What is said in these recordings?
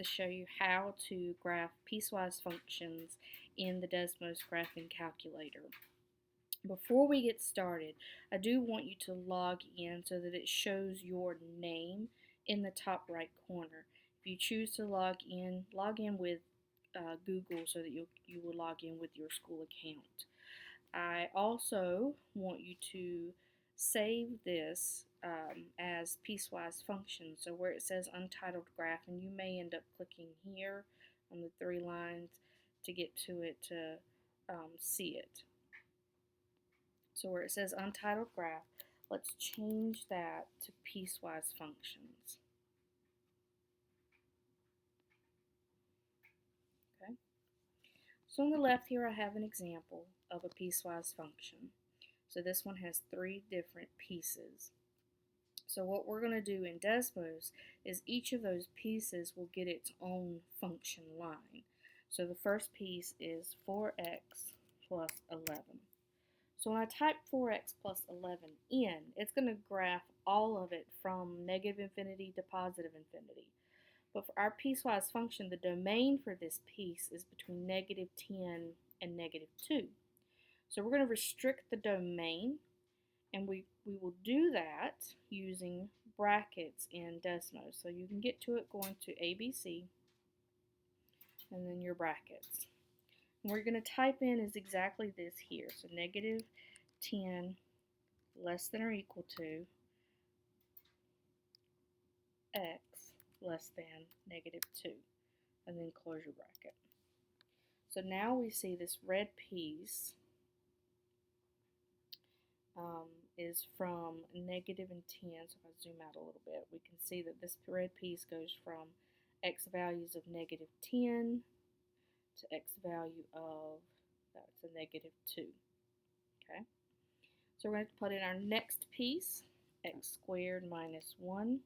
to show you how to graph piecewise functions in the Desmos graphing calculator. Before we get started, I do want you to log in so that it shows your name in the top right corner. If you choose to log in with Google so that you will log in with your school account. I also want you to save this as piecewise function. So where it says untitled graph, and you may end up clicking here on the 3 lines to get to it to see it. So where it says untitled graph, let's change that to piecewise functions. Okay. So on the left here I have an example of a piecewise function. So this one has 3 different pieces. So what we're going to do in Desmos is each of those pieces will get its own function line. So the first piece is 4x plus 11. So when I type 4x plus 11 in, it's going to graph all of it from negative infinity to positive infinity. But for our piecewise function, the domain for this piece is between negative 10 and negative 2. So we're going to restrict the domain, and we will do that using brackets in Desmos. So you can get to it going to ABC and then your brackets. And we're going to type in is exactly this here. So negative 10 less than or equal to x less than negative 2, and then close your bracket. So now we see this red piece is from negative and 10. So if I zoom out a little bit, we can see that this red piece goes from x values of negative 10 to x value of, that's a negative 2. Okay. So we're going to put in our next piece, x squared minus 1.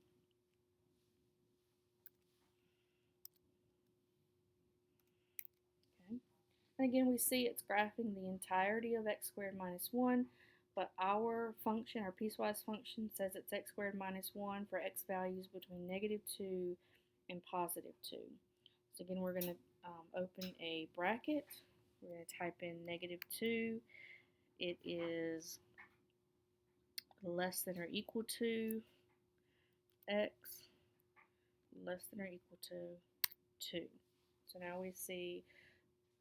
Okay. And again, we see it's graphing the entirety of x squared minus 1, but our function, our piecewise function, says it's x squared minus 1 for x values between negative 2 and positive 2. So again, we're going to open a bracket. We're going to type in negative 2. It is less than or equal to x less than or equal to 2. So now we see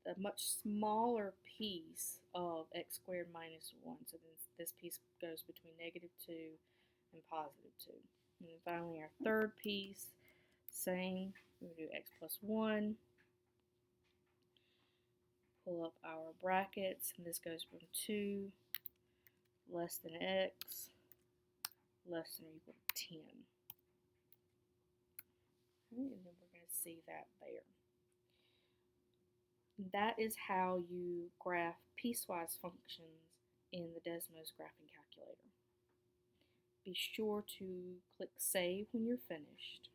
a much smaller piece of x squared minus 1. So this piece goes between negative 2 and positive 2. And then finally our third piece, same, we're going to do x plus 1. Pull up our brackets, and this goes from 2 less than x less than or equal to 10. Okay, and then we're going to see that there. That is how you graph piecewise functions in the Desmos graphing calculator. Be sure to click save when you're finished.